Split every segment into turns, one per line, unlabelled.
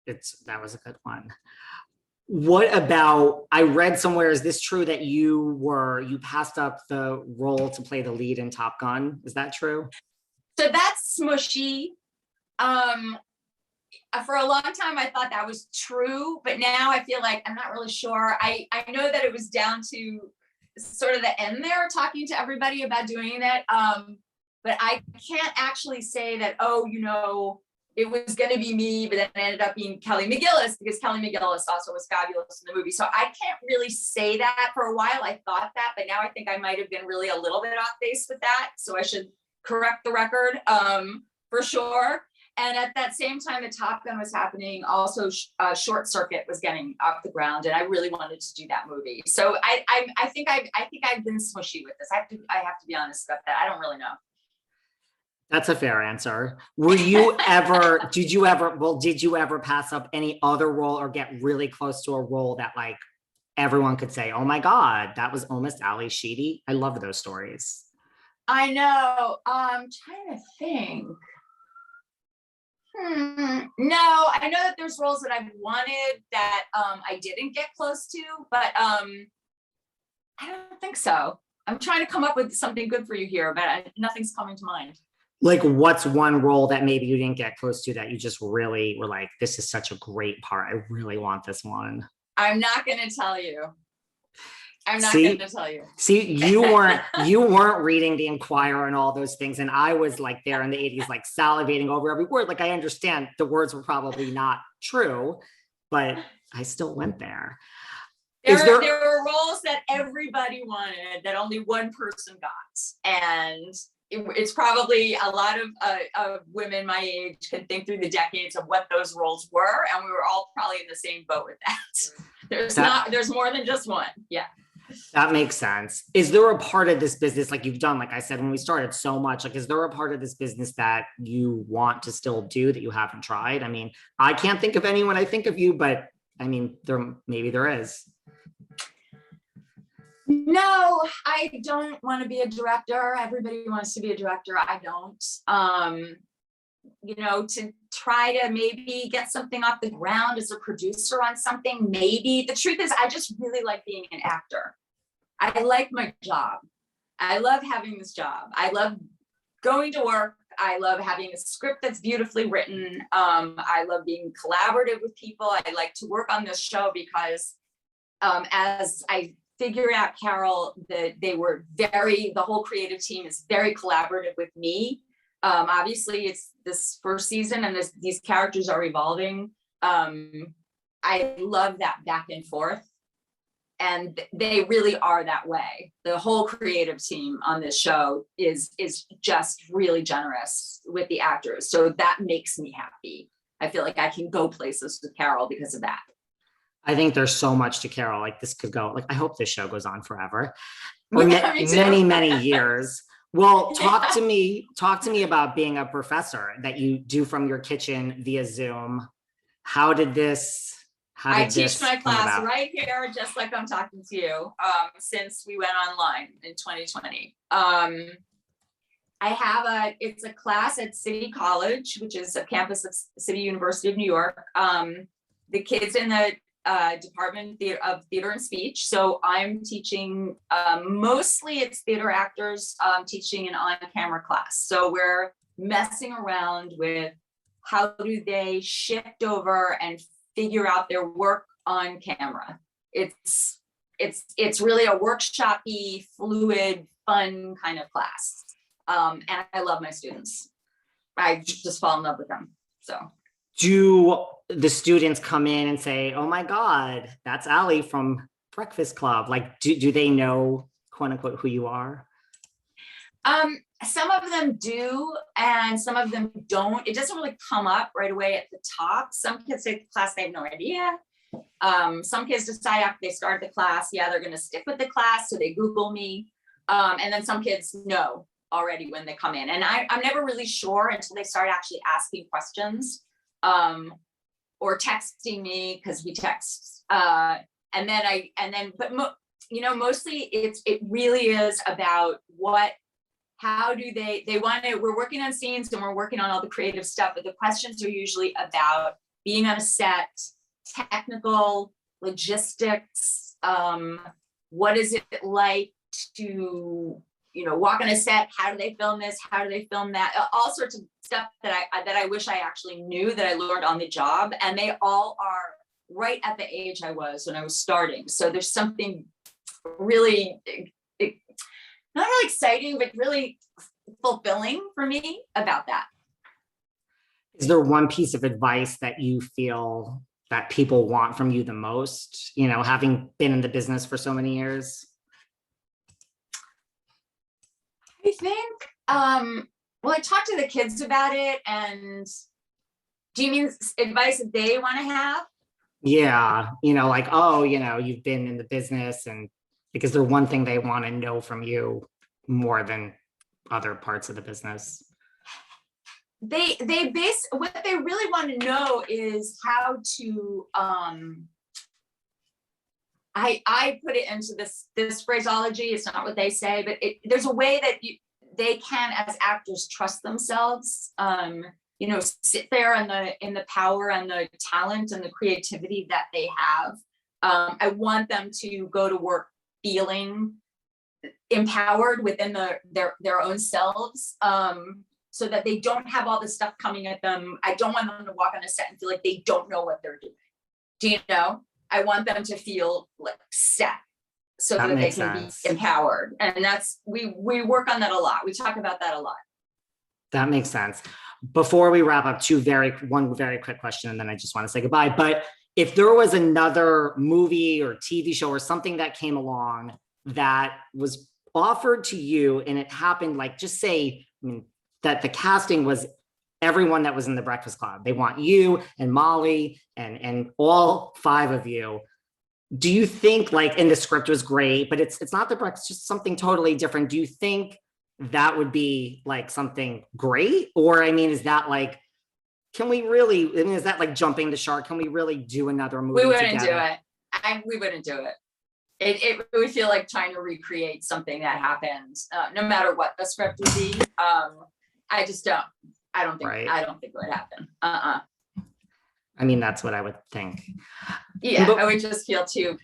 that was a good one. What about, I read somewhere, is this true that you passed up the role to play the lead in Top Gun? Is that true?
So that's smushy. For a long time, I thought that was true, but now I feel like I'm not really sure. I know that it was down to sort of the end there, talking to everybody about doing it. But I can't actually say that, oh, it was going to be me, but then it ended up being Kelly McGillis, because Kelly McGillis also was fabulous in the movie. So I can't really say that. For a while I thought that, but now I think I might have been really a little bit off base with that. So I should correct the record, for sure. And at that same time that Top Gun was happening, also Short Circuit was getting off the ground, and I really wanted to do that movie. So I think I've been smushy with this. I have to be honest about that. I don't really know.
That's a fair answer. Did you ever pass up any other role or get really close to a role that like everyone could say, oh my God, that was almost Ali Sheedy? I love those stories.
I know. I'm trying to think. No, I know that there's roles that I've wanted that I didn't get close to, but I don't think so. I'm trying to come up with something good for you here, but nothing's coming to mind.
Like, what's one role that maybe you didn't get close to that you just really were like, this is such a great part, I really want this one?
I'm not going to tell you. I'm not going to tell you.
See, you weren't reading the Inquirer and all those things, and I was like there in the 80s, like salivating over every word. Like, I understand the words were probably not true, but I still went there.
There were roles that everybody wanted that only one person got, and it's probably a lot of women my age can think through the decades of what those roles were, and we were all probably in the same boat with that. There's more than just one. Yeah.
That makes sense. Is there a part of this business, like you've done, like I said, when we started so much, like, is there a part of this business that you want to still do that you haven't tried? I mean, I can't think of any when I think of you, but I mean, maybe there is.
No, I don't want to be a director. Everybody wants to be a director. I don't. To try to maybe get something off the ground as a producer on something, maybe. The truth is, I just really like being an actor. I like my job. I love having this job. I love going to work. I love having a script that's beautifully written. I love being collaborative with people. I like to work on this show because as I figure out, Carol, that the whole creative team is very collaborative with me. Obviously it's this first season and these characters are evolving. I love that back and forth, and they really are that way. The whole creative team on this show is just really generous with the actors. So that makes me happy. I feel like I can go places with Carol because of that.
I think there's so much to Carol. Like, this could go, like, I hope this show goes on forever. Many years. Well, talk to me about being a professor that you do from your kitchen via Zoom. How did this
teach my class right here, just like I'm talking to you, since we went online in 2020. It's a class at City College, which is a campus of City University of New York. The kids in the Department of Theater and Speech. So I'm teaching, mostly it's theater actors, teaching an on-camera class. So we're messing around with how do they shift over and figure out their work on camera. It's really a workshop-y, fluid, fun kind of class. And I love my students. I just fall in love with them. So.
Do the students come in and say, oh my God, that's Ali from Breakfast Club? Like, do they know, quote unquote, who you are?
Some of them do, and some of them don't. It doesn't really come up right away at the top. Some kids take the class, they have no idea. Some kids decide after they start the class, yeah, they're gonna stick with the class, so they Google me. And then some kids know already when they come in. And I'm never really sure until they start actually asking questions. Or texting me, because we text, but mostly it really is about how do they want it. We're working on scenes and we're working on all the creative stuff, but the questions are usually about being on a set, technical logistics, what is it like to, you know, walk on a set? How do they film this? How do they film that? All sorts of stuff that I wish I actually knew, that I learned on the job. And they all are right at the age I was when I was starting. So there's something really, not really exciting, but really fulfilling for me about that.
Is there one piece of advice that you feel that people want from you the most, you know, having been in the business for so many years?
I think, well, I talked to the kids about it. And do you mean advice that they want to have?
Yeah, you know, like, oh, you know, you've been in the business, and because they're one thing they want to know from you more than other parts of the business.
What they really want to know is how to, I put it into this phraseology. It's not what they say, but there's a way that they can, as actors, trust themselves. You know, sit there in the power and the talent and the creativity that they have. I want them to go to work feeling empowered within their own selves, so that they don't have all this stuff coming at them. I don't want them to walk on a set and feel like they don't know what they're doing. Do you know? I want them to feel like set, so that they can be empowered. And that's, we work on that a lot. We talk about that a lot.
That makes sense. Before we wrap up, one very quick question, and then I just want to say goodbye. But if there was another movie or TV show or something that came along that was offered to you, and it happened, like, just say, I mean, that the casting was everyone that was in the Breakfast Club. They want you and Molly and all 5 of you. Do you think, like, and the script was great, but it's not the Breakfast, just something totally different. Do you think that would be like something great? Or, I mean, is that like, can we really, I mean, is that like jumping the shark? Can we really do another movie
We wouldn't
together?
do it. We wouldn't do it. It would feel like trying to recreate something that happened, no matter what the script would be. I just don't. I don't think. Right. I don't think it would happen.
I mean, that's what I would think.
Yeah, I would just feel too.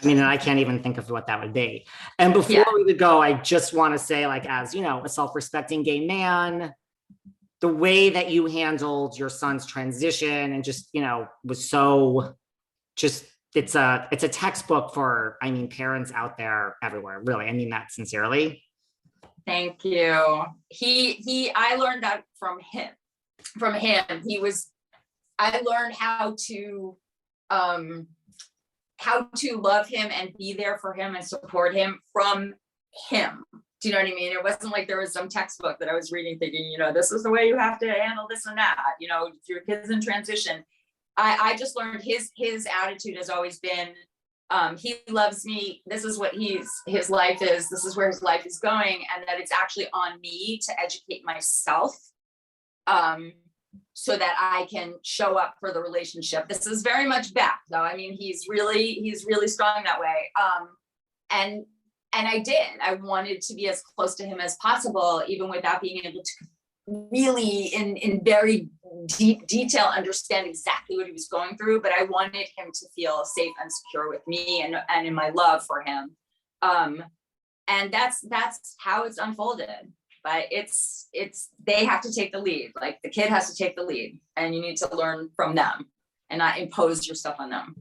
I mean, and I can't even think of what that would be. And before we would go, I just want to say, like, as you know, a self-respecting gay man, the way that you handled your son's transition and just, you know, was so just, it's a textbook for, I mean, parents out there everywhere, really. I mean that sincerely.
Thank you. I learned that from him. I learned how to love him and be there for him and support him from him. Do you know what I mean? It wasn't like there was some textbook that I was reading thinking, you know, this is the way you have to handle this and that, you know, if your kid's in transition. I just learned his attitude has always been, he loves me. This is what his life is. This is where his life is going. And that it's actually on me to educate myself, so that I can show up for the relationship. This is very much Beth, though. I mean, he's really strong that way. And I did. I wanted to be as close to him as possible, even without being able to really in very deep detail understand exactly what he was going through. But I wanted him to feel safe and secure with me and in my love for him. And that's how it's unfolded. But it's they have to take the lead. Like, the kid has to take the lead, and you need to learn from them and not impose your stuff on them.